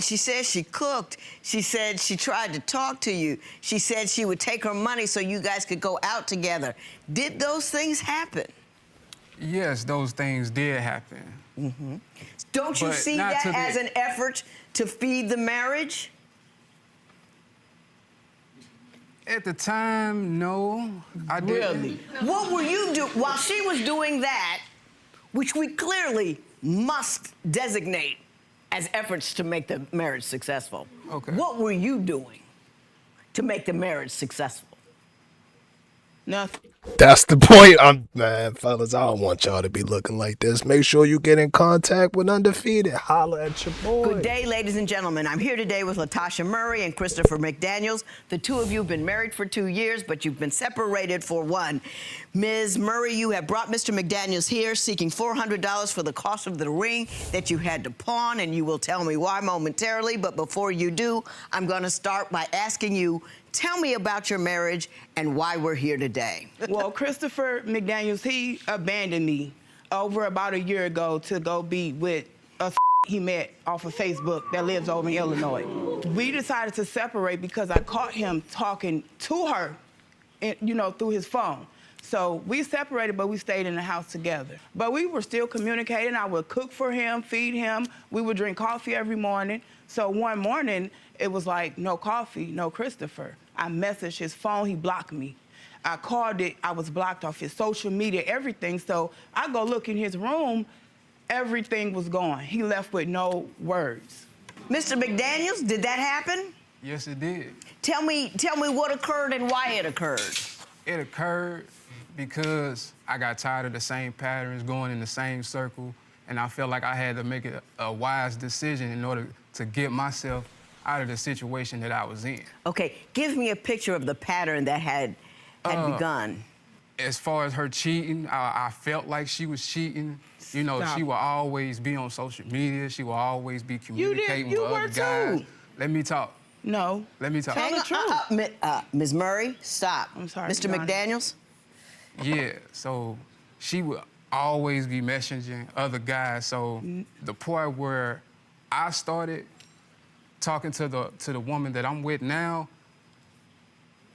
She said she cooked. She said she tried to talk to you. She said she would take her money so you guys could go out together. Did those things happen? Yes, those things did happen. Mm-hmm. Don't you But see not that to the- as an effort to feed the marriage? At the time, no, I didn't. Really? What were you doing while she was doing that, which we clearly must designate as efforts to make the marriage successful? Okay. What were you doing to make the marriage successful? Nothing. That's the point. Man, fellas, I don't want y'all to be looking like this. Make sure you get in contact with Undefeated. Holla at your boy. Good day, ladies and gentlemen. I'm here today with Latasha Murray and Christopher McDaniels. The two of you have been married for 2 years, but you've been separated for 1. Ms. Murray, you have brought Mr. McDaniels here seeking $400 for the cost of the ring that you had to pawn, and you will tell me why momentarily. But before you do, I'm going to start by asking you, tell me about your marriage and why we're here today. Well, Christopher McDaniels, he abandoned me over about a year ago to go be with a he met off of Facebook that lives over in Illinois. We decided to separate because I caught him talking to her, through his phone. So we separated, but we stayed in the house together. But we were still communicating. I would cook for him, feed him. We would drink coffee every morning. So one morning, it was like, no coffee, no Christopher. I messaged his phone, he blocked me. I called it, I was blocked off his social media, everything. So I go look in his room, everything was gone. He left with no words. Mr. McDaniels, did that happen? Yes, it did. Tell me what occurred and why it occurred. It occurred because I got tired of the same patterns, going in the same circle, and I felt like I had to make a wise decision in order to get myself out of the situation that I was in. Okay, give me a picture of the pattern that had begun. As far as her cheating, I felt like she was cheating. You know, Stop. she will always be on social media. She will always be communicating you with were other guys. too. Let me talk. No. Let me talk. Tell the truth. Ms. Murray, stop. I'm sorry, Mr. Your Honor. McDaniels? Yeah, so she would always be messaging other guys. So the part where I started talking to the woman that I'm with now,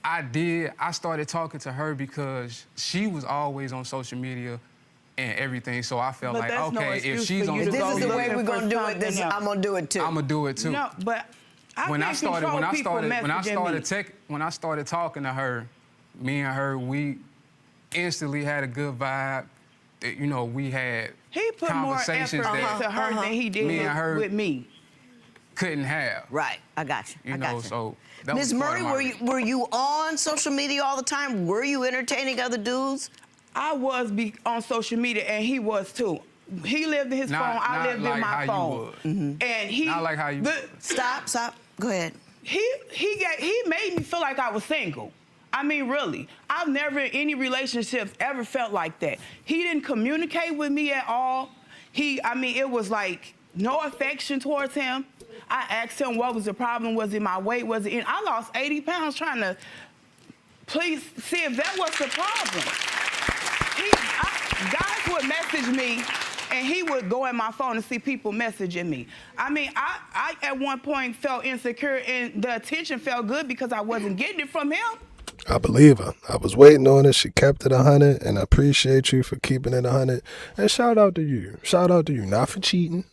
I started talking to her because she was always on social media and everything. So I felt But like, that's no okay, if excuse she's for on you to This go is the way looking we're for gonna do it. something else. I'm gonna do it too. I'm gonna do it too. No, but I when I can't started control when I people started messaging me. when I started talking to her, me and her, we instantly had a good vibe. You know, we had He put more effort conversations that into her than he did Me and her with me. couldn't have. Right, I got you. You know, so that Ms. was part Murray, of my were you on social media all the time? Were you entertaining other dudes? I was on social media, and he was too. He lived in his phone. I Not lived like in how my you phone. would. And he Not like how you would. Stop. Go ahead. He made me feel like I was single. I mean, really. I've never in any relationships ever felt like that. He didn't communicate with me at all. It was like no affection towards him. I asked him what was the problem. Was it my weight? Was it in? I lost 80 pounds trying to please see if that was the problem. Guys would message me, and he would go in my phone and see people messaging me. I mean, I at one point felt insecure, and the attention felt good because I wasn't getting it from him. I believe her. I was waiting on it. She kept it 100, and I appreciate you for keeping it 100. And shout out to you. Shout out to you. Not for cheating,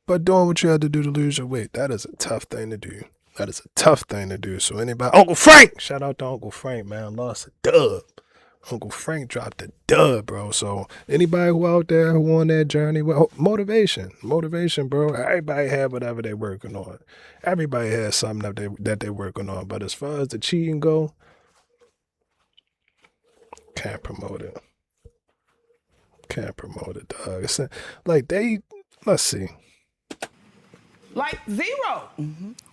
but doing what you had to do to lose your weight. That is a tough thing to do. So anybody, Uncle Frank, shout out to Uncle Frank, man. Lost a dub. Uncle Frank dropped a dub, bro. So anybody who out there who on that journey, well, motivation, bro. Everybody have whatever they working on. Everybody has something that they working on. But as far as the cheating go, can't promote it. Dog. It's like let's see. Like zero.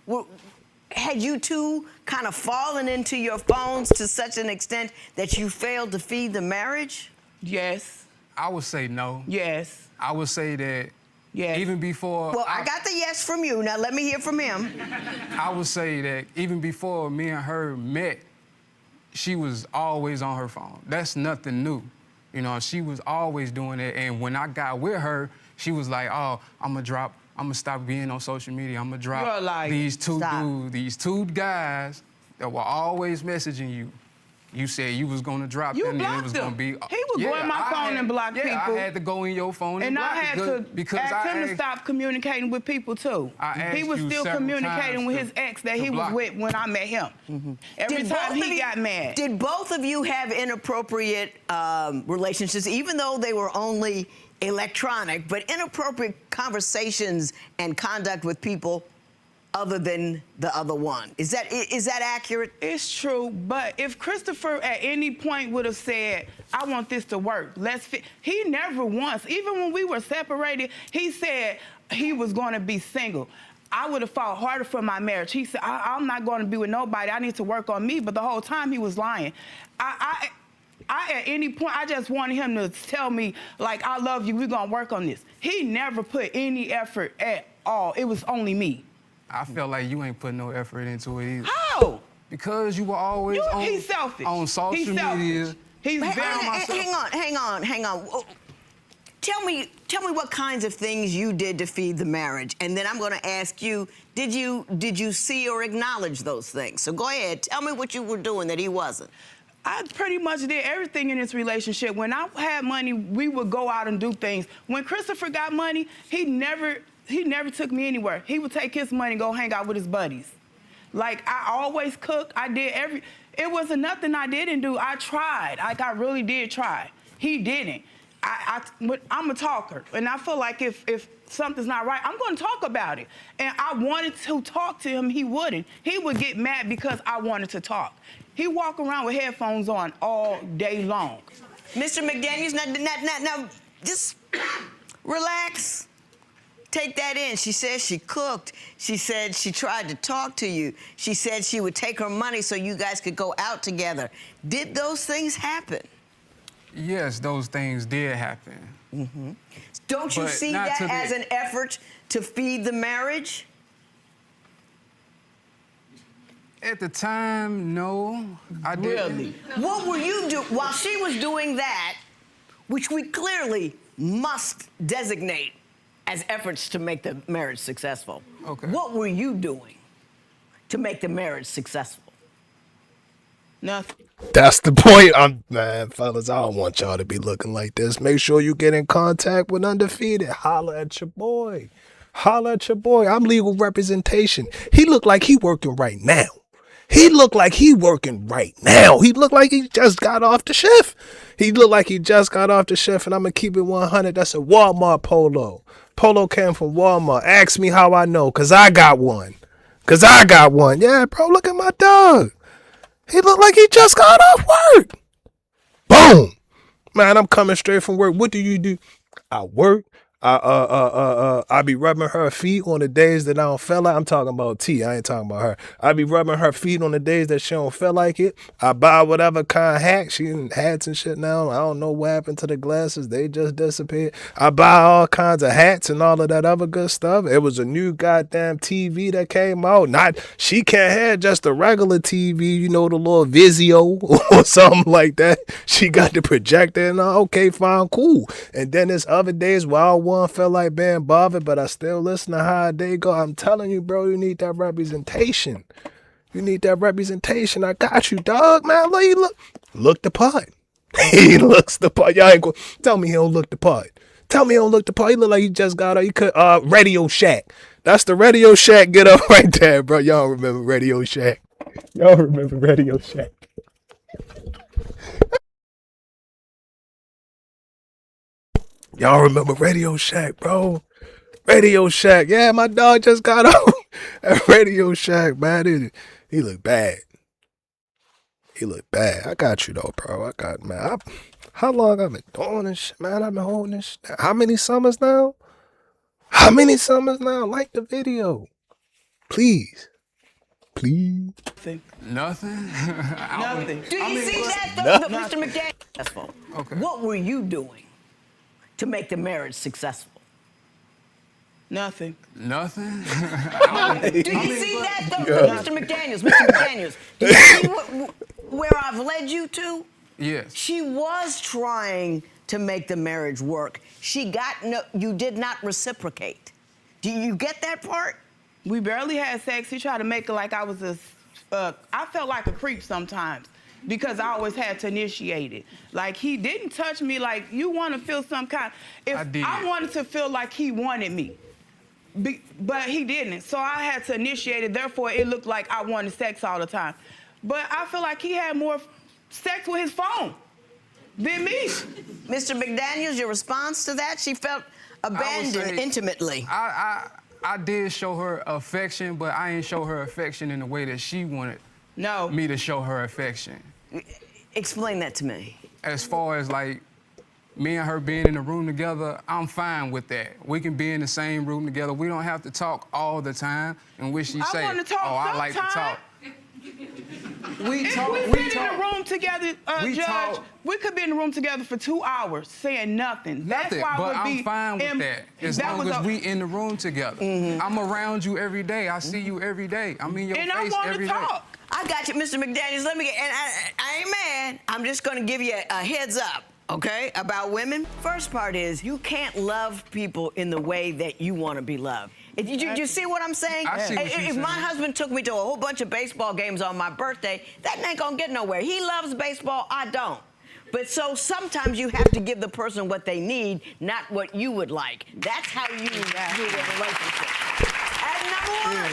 Well, had you two kind of fallen into your phones to such an extent that you failed to feed the marriage? Yes. I would say no. Yes. I would say that Yes. even before. Well, I got the yes from you. Now let me hear from him. I would say that even before me and her met, she was always on her phone. That's nothing new. You know, she was always doing it. And when I got with her, she was like, oh, I'm gonna drop I'm gonna stop being on social media. I'm gonna You're a drop liar. these two Stop. dudes, these two guys that were always messaging you. You said you was gonna drop You them, and it blocked was them. gonna be. He would go in my phone and block people. I had to go in your phone And I block had it to because ask him to asked- stop communicating with people too. I He asked was you still several communicating times with to- his ex that to he was block. with when I met him. Every Did time both of he you- got mad. Did both of you have inappropriate relationships, even though they were only electronic, but inappropriate conversations and conduct with people other than the other one? Is that accurate? It's true, but if Christopher at any point would have said, I want this to work, he never once, even when we were separated, he said he was going to be single. I would have fought harder for my marriage. He said, I'm not going to be with nobody. I need to work on me. But the whole time he was lying. I at any point, I just wanted him to tell me, like, I love you, we're going to work on this. He never put any effort at all. It was only me. I felt like you ain't put no effort into it either. How? Because you were always He's selfish. on social He's selfish. media. He's very Hang on. Tell me what kinds of things you did to feed the marriage, and then I'm going to ask you, did you see or acknowledge those things? So go ahead, tell me what you were doing that he wasn't. I pretty much did everything in this relationship. When I had money, we would go out and do things. When Christopher got money, he never took me anywhere. He would take his money and go hang out with his buddies. Like, I always cook. It wasn't nothing I didn't do. I tried. Like, I really did try. He didn't. I'm a talker, and I feel like if something's not right, I'm going to talk about it. And I wanted to talk to him. He wouldn't. He would get mad because I wanted to talk. He walk around with headphones on all day long. Mr. McDaniels, now, just relax. Take that in. She says she cooked. She said she tried to talk to you. She said she would take her money so you guys could go out together. Did those things happen? Yes, those things did happen. Mm-hmm. Don't you But see not that to the- as an effort to feed the marriage? At the time, no, I didn't. Really? What were you doing while she was doing that, which we clearly must designate as efforts to make the marriage successful? Okay. What were you doing to make the marriage successful? Nothing. That's the point. Man, fellas, I don't want y'all to be looking like this. Make sure you get in contact with Undefeated. Holla at your boy. Holla at your boy. I'm legal representation. He look like he working right now. He look like he working right now. He look like he just got off the shift. He look like he just got off the shift, and I'm going to keep it 100. That's a Walmart polo. Polo came from Walmart. Ask me how I know, because I got one. Yeah, bro, look at my dog. He look like he just got off work. Boom. Man, I'm coming straight from work. What do you do? I work. I be rubbing her feet on the days that I don't feel like. I'm talking about T. I ain't talking about her. I be rubbing her feet on the days that she don't feel like it. I buy whatever kind of hat. She in hats and shit now. I don't know what happened to the glasses. They just disappeared. I buy all kinds of hats and all of that other good stuff. It was a new goddamn TV that came out. She can't have just a regular TV, you know, the little Vizio or something like that. She got the projector and okay, fine, cool. And then there's other days where I feel like being bothered, but I still listen to how they go. I'm telling you, bro, you need that representation. I got you, dog, man. Look the part. He looks the part. Y'all ain't gonna tell me he don't look the part. He look like he just got up. He could Radio Shack. That's the Radio Shack get up right there, bro. Y'all remember Radio Shack. Y'all remember Radio Shack, bro? Radio Shack. Yeah, my dog just got out at Radio Shack, man. He look bad. I got you, though, bro. How long I've been doing this shit, man? I've been holding this shit. How many summers now? Like the video. Please. Nothing. Nothing. Do you see that, though, Mr. McDaniel? Okay. What were you doing to make the marriage successful? Nothing. Do you see that, though, Mr. McDaniels? Do you see where I've led you to? Yes. She was trying to make the marriage work. You did not reciprocate. Do you get that part? We barely had sex. He tried to make it like I was I felt like a creep sometimes because I always had to initiate it. Like, he didn't touch me like you want to feel some kind. If I did. I wanted to feel like he wanted me, but he didn't. So I had to initiate it. Therefore, it looked like I wanted sex all the time. But I feel like he had more sex with his phone than me. Mr. McDaniels, your response to that? She felt abandoned intimately. I did show her affection, but I ain't show her affection in the way that she wanted me to show her affection. Explain that to me. As far as like me and her being in the room together, I'm fine with that. We can be in the same room together. We don't have to talk all the time in which she say, wanna talk I like to sometime. talk. We If talk. we We sit in talk. the room together, We Judge, talk. we could be in the room together for 2 hours saying nothing. Nothing, That's why but I would I'm fine with that. As long as we in the room together. I'm around you every day. I see you every day. I'm in your And I face want every to day. talk. I got you, Mr. McDaniels. Let me get, and I ain't mad. I'm just gonna give you a heads up, okay, about women. First part is you can't love people in the way that you want to be loved. You see what I'm saying? I see what you're If my saying. husband took me to a whole bunch of baseball games on my birthday, that ain't gonna get nowhere. He loves baseball, I don't. But so sometimes you have to give the person what they need, not what you would like. That's how you do a relationship. And number one.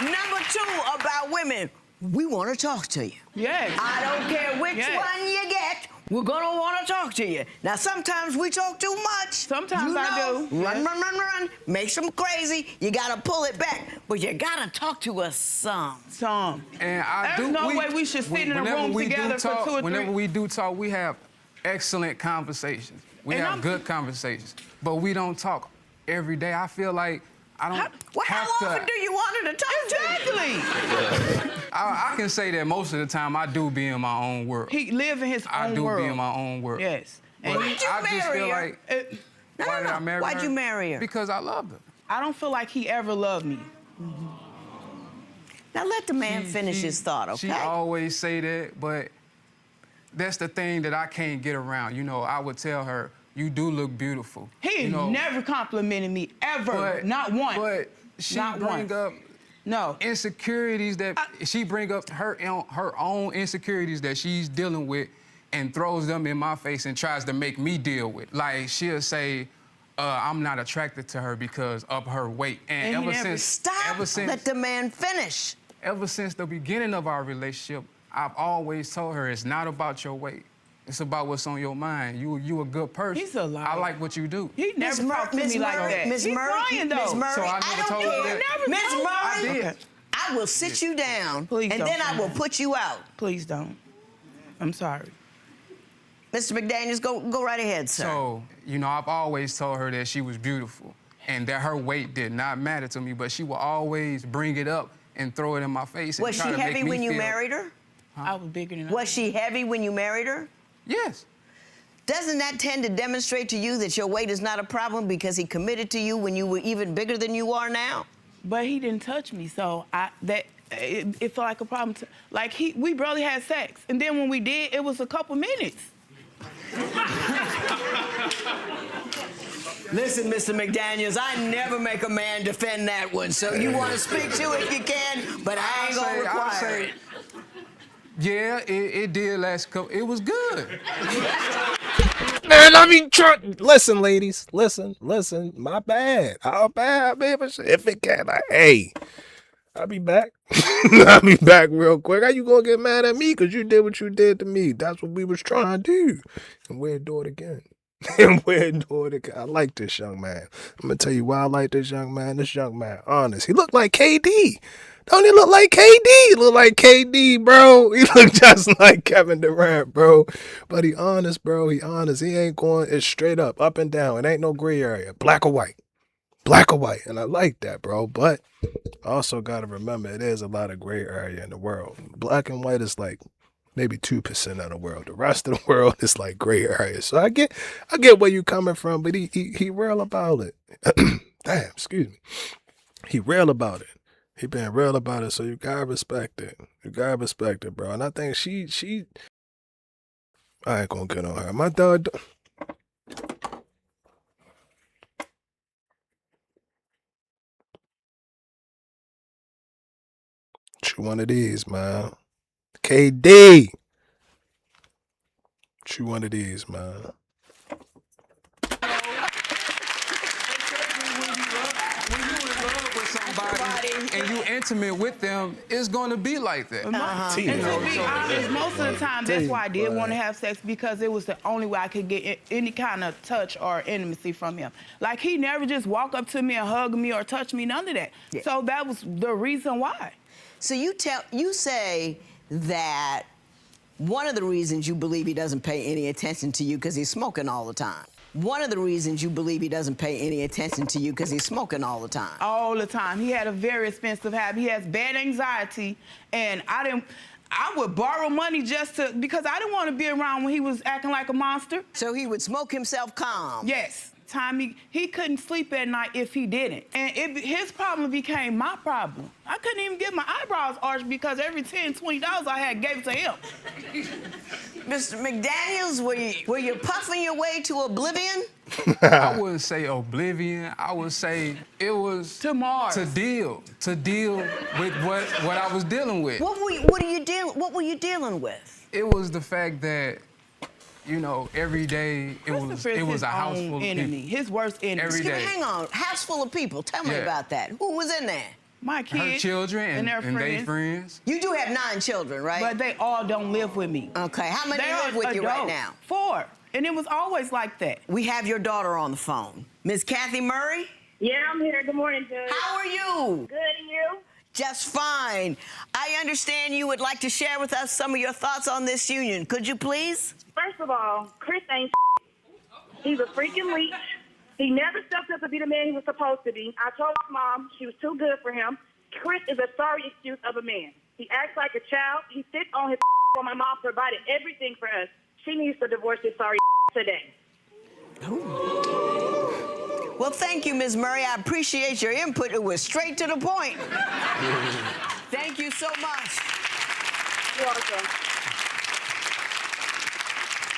Number two about women, we want to talk to you. Yes. I don't care which Yes. one you get, we're gonna want to talk to you. Now, sometimes we talk too much. Sometimes You I know, do. Run, Yes. run, makes them crazy. You gotta pull it back, but you gotta talk to us some. And There's no way we should sit in a whenever room we do together for talk, 2 or 3. Whenever we do talk, we have excellent conversations. We And have I'm- good conversations, but we don't talk every day. I feel like I don't How have often to. do you want her to talk to you? Exactly. I can say that most of the time I do be in my own world. He live in his I own do world. be in my own world. Yes. But And Why'd you I just marry feel her? like No, why no, did I no. marry Why'd her? you marry her? Because I loved her. I don't feel like he ever loved me. Now let the man finish She- his thought, okay? She always say that, but that's the thing that I can't get around. You know, I would tell her, "You do look beautiful." He you know, never complimented me, ever. but, Not once. But she Not bring once. up No. insecurities that she bring up her own insecurities that she's dealing with and throws them in my face and tries to make me deal with. Like she'll say, I'm not attracted to her because of her weight. And And he ever never- since Stop. Let the man finish. ever since the beginning of our relationship, I've always told her it's not about your weight. It's about what's on your mind. You a good person. He's a liar. I like what you do. He never talked to me like that. Miss He's Murray, lying, though. Miss Murray, So I I never don't told you care. that. Miss told me. Murray, I did. Okay. I will sit you down, Please and don't. then I will put you out. Please don't. I'm sorry. Mr. McDaniels, go right ahead, sir. So, you know, I've always told her that she was beautiful and that her weight did not matter to me, but she will always bring it up and throw it in my face and Was try she to make heavy me when you feel- married her? I was bigger than Was she heavy when you married her? Yes. Doesn't that tend to demonstrate to you that your weight is not a problem because he committed to you when you were even bigger than you are now? But he didn't touch me, so it felt like a problem. Like we barely had sex, and then when we did, it was a couple minutes. Listen, Mr. McDaniels, I never make a man defend that one, so you want to speak to it, you can, but I ain't gonna require it. Yeah, it did last couple. It was good. Man, I mean, listen, ladies, listen. My bad. How bad, baby? If it can, hey, I'll be back. I'll be back real quick. How you gonna get mad at me? Because you did what you did to me. That's what we was trying to do. And we'll do it again. And we'll do it again. I like this young man. I'm going to tell you why I like this young man. This young man, honest. He looked like KD. Don't he look like KD? He look like KD, bro. He look just like Kevin Durant, bro. But he honest, bro. He honest. He ain't going, it's straight up and down. It ain't no gray area. Black or white. Black or white. And I like that, bro. But also got to remember, it is a lot of gray area in the world. Black and white is like maybe 2% of the world. The rest of the world is like gray area. So I get where you coming from, but he real about it. Damn, excuse me. He real about it. He been real about it, so you gotta respect it. You gotta respect it, bro. And I think she I ain't gonna get on her. My dog. Chew one of these, man. KD. Chew one of these, man. And you intimate with them, it's gonna be like that. And to be honest, most of the time, that's why I did want to have sex, because it was the only way I could get any kind of touch or intimacy from him. Like, he never just walk up to me and hug me or touch me, none of that. Yeah. So that was the reason why. So you say that one of the reasons you believe he doesn't pay any attention to you because he's smoking all the time. One of the reasons you believe he doesn't pay any attention to you because he's smoking all the time. All the time. He had a very expensive habit. He has bad anxiety, and I would borrow money because I didn't want to be around when he was acting like a monster. So he would smoke himself calm. Yes. He couldn't sleep at night if he didn't. And his problem became my problem. I couldn't even get my eyebrows arched because every $10, $20 I had gave it to him. Mr. McDaniels, were you puffing your way to oblivion? I wouldn't say oblivion. I would say it was To Mars. to deal with what I was dealing with. What were you dealing with? It was the fact that, you know, every day it was his a house own full of enemy, people. his worst enemy. Every day. Hang on, house full of people. Tell me Yeah. about that. Who was in there? My Her kids children and their their friends. You do have 9 children, right? But they all don't live with me. Okay, how many They're live with you right adults. now? 4. And it was always like that. We have your daughter on the phone. Miss Kathy Murray, Yeah, I'm here. Good morning, Judge. how are you? Good, and you? Just fine. I understand you would like to share with us some of your thoughts on this union. Could you please? First of all, Chris ain't He's a freaking leech. He never stepped up to be the man he was supposed to be. I told my mom she was too good for him. Chris is a sorry excuse of a man. He acts like a child. He sits on his while my mom provided everything for us. She needs to divorce his sorry today. Well, thank you, Ms. Murray. I appreciate your input. It was straight to the point. Thank you so much. You're welcome.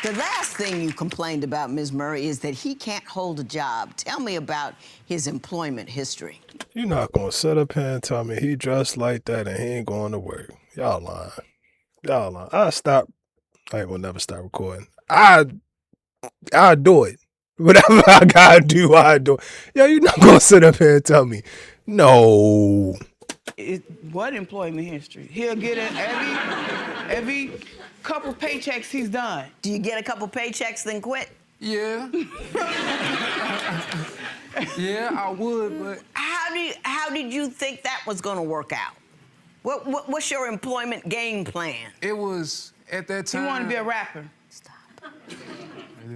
The last thing you complained about, Ms. Murray, is that he can't hold a job. Tell me about his employment history. You're not gonna sit up here and tell me he dressed like that and he ain't going to work. Y'all lying. Y'all lying. I ain't gonna never stop recording. I'll do it. Whatever I gotta do, I do it. Yo, you're not gonna sit up here and tell me, no. What employment history? He'll get it every couple paychecks he's done. Do you get a couple paychecks, then quit? Yeah. Yeah, I would, but How did you think that was going to work out? What's your employment game plan? it was at that time. He wanted to be a rapper.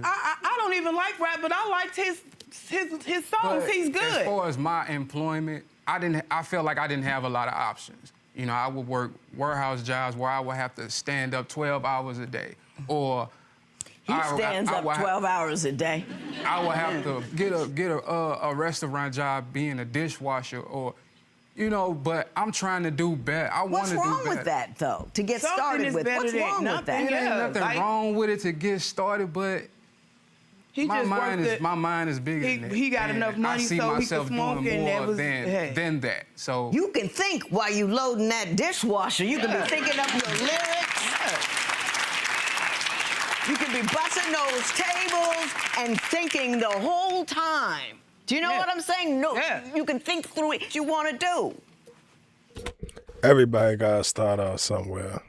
I don't even like rap, but I liked his songs. But He's as good. far as my employment, I felt like I didn't have a lot of options. You know, I would work warehouse jobs where I would have to stand up 12 hours a day, or He stands up 12 hours a day. I would have to get a restaurant job being a dishwasher, or, you know, but I'm trying to do better. I want What's to do better. wrong with that, though, to get Something started is with? better What's than wrong with nothing. that? It Yeah, ain't nothing wrong with it to get started, but He my just mind worked is my mind is bigger than that. he got And enough money I see so he could myself smoke, doing and that more was- than hey. that. So You can think while you loading that dishwasher. You can be thinking up your lyrics. You can be busting those tables and thinking the whole time. Do you know Yeah. what I'm saying? No, Yeah. you can think through it. What you want to do. Everybody gotta start out somewhere.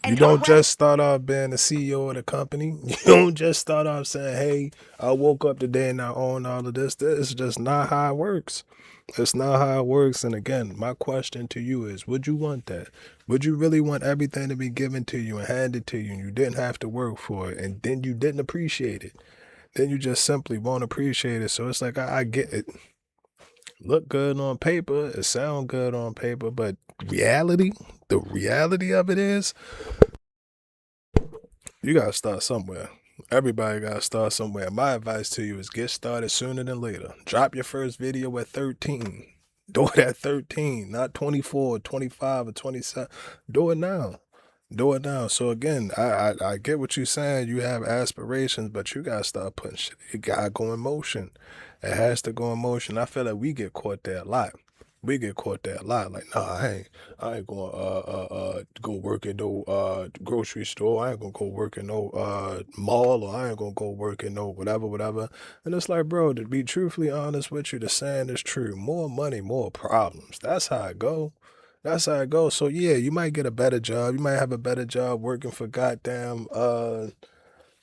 You And don't what- just start off being the CEO of the company. You don't just start off saying, hey, I woke up today and I own all of this. This is just not how it works. It's not how it works. And again, my question to you is, would you want that? Would you really want everything to be given to you and handed to you and you didn't have to work for it and then you didn't appreciate it? Then you just simply won't appreciate it. So it's like, I get it. Look good on paper, it sound good on paper, but the reality of it is, you gotta start somewhere. Everybody gotta start somewhere. My advice to you is get started sooner than later. Drop your first video at 13. Do it at 13, not 24, 25, or 27. Do it now. Do it now. So again, I get what you're saying. You have aspirations, but you gotta start putting shit. It gotta go in motion. It has to go in motion. I feel like we get caught there a lot. We get caught there a lot. Like, nah, I ain't gonna go work in no grocery store. I ain't gonna go work in no mall, or I ain't gonna go work in no whatever. And it's like, bro, to be truthfully honest with you, the saying is true. More money, more problems. That's how it go. That's how it goes. So yeah, you might get a better job. You might have a better job working for goddamn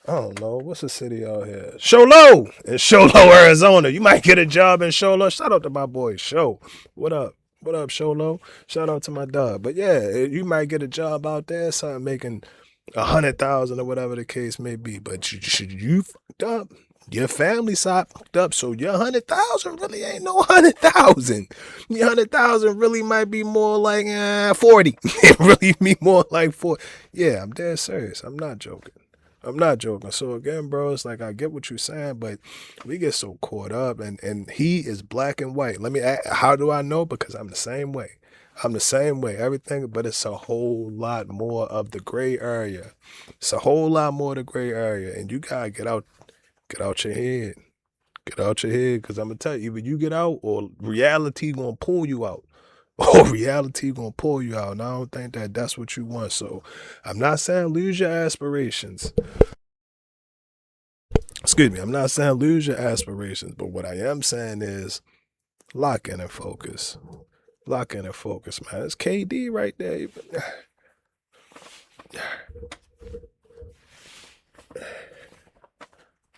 I don't know, what's the city out here? Sholo! In Sholo, Arizona. You might get a job in Sholo. Shout out to my boy Sho. What up? What up, Sholo? Shout out to my dog. But yeah, you might get a job out there, something making 100,000 or whatever the case may be. But you fucked up. Your family side fucked up, so your 100,000 really ain't no 100,000. Your 100,000 really might be more like 40. It really be more like 40. Yeah, I'm dead serious. I'm not joking. So again, bro, it's like I get what you're saying, but we get so caught up, and he is black and white. How do I know? Because I'm the same way. Everything, but it's a whole lot more of the gray area. It's a whole lot more of the gray area, and you gotta get out your head. Get out your head, because I'm gonna tell you, either you get out or reality gonna pull you out. Reality gonna pull you out, and I don't think that's what you want. So I'm not saying lose your aspirations. Excuse me, I'm not saying lose your aspirations, but what I am saying is lock in and focus. Lock in and focus, man. It's KD right there.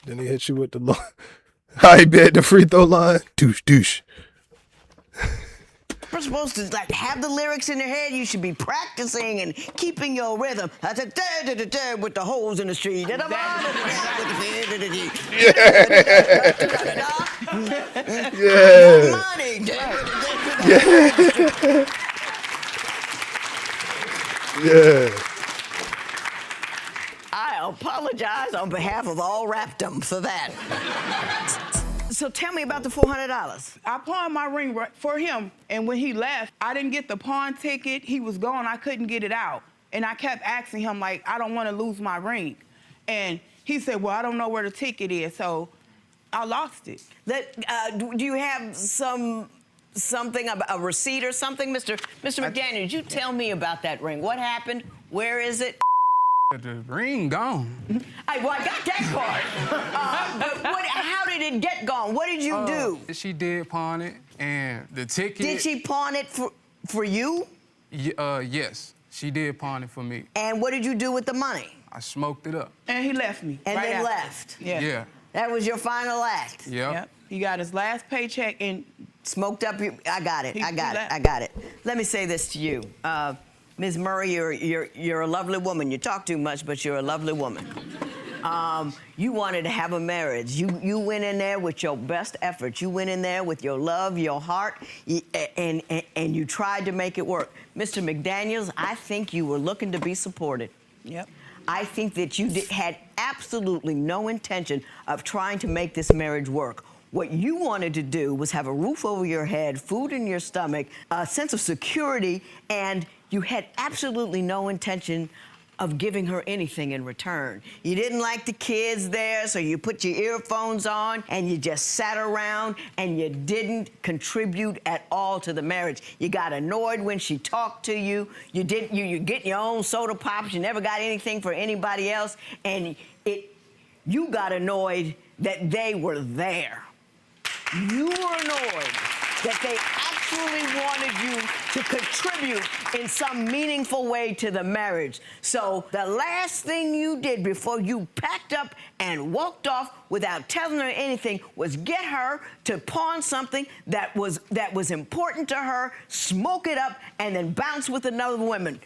Then he hit you with the line. How he be at the free throw line? Douche. You're supposed to have the lyrics in your head. You should be practicing and keeping your rhythm. With the holes in the street. Yeah. Money. Yeah. I apologize on behalf of all rapdom for that. So tell me about the $400. I pawned my ring for him, and when he left, I didn't get the pawn ticket. He was gone. I couldn't get it out. And I kept asking him, like, I don't want to lose my ring. And he said, well, I don't know where the ticket is, so I lost it. Do you have something, a receipt or something? Mr. McDaniel, you tell me about that ring. What happened? Where is it? The ring gone. I got that part. But how did it get gone? What did you do? She did pawn it, and the ticket. Did she pawn it for you? Yes, she did pawn it for me. And what did you do with the money? I smoked it up. And he left me. And right then after. left. Yeah. That was your final act. Yep. He got his last paycheck and smoked up. I got it. Let me say this to you. Ms. Murray, you're a lovely woman. You talk too much, but you're a lovely woman. You wanted to have a marriage. You went in there with your best efforts. You went in there with your love, your heart, and you tried to make it work. Mr. McDaniels, I think you were looking to be supported. Yep. I think that you had absolutely no intention of trying to make this marriage work. What you wanted to do was have a roof over your head, food in your stomach, a sense of security, and you had absolutely no intention of giving her anything in return. You didn't like the kids there, so you put your earphones on and you just sat around and you didn't contribute at all to the marriage. You got annoyed when she talked to you. You get your own soda pops. You never got anything for anybody else, and you got annoyed that they were there. You were annoyed that they actually wanted you to contribute in some meaningful way to the marriage. So the last thing you did before you packed up and walked off without telling her anything was get her to pawn something that was important to her, smoke it up, and then bounce with another woman.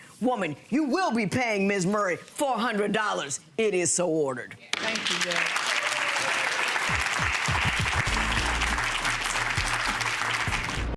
You will be paying Ms. Murray $400. It is so ordered. Thank you, Judge.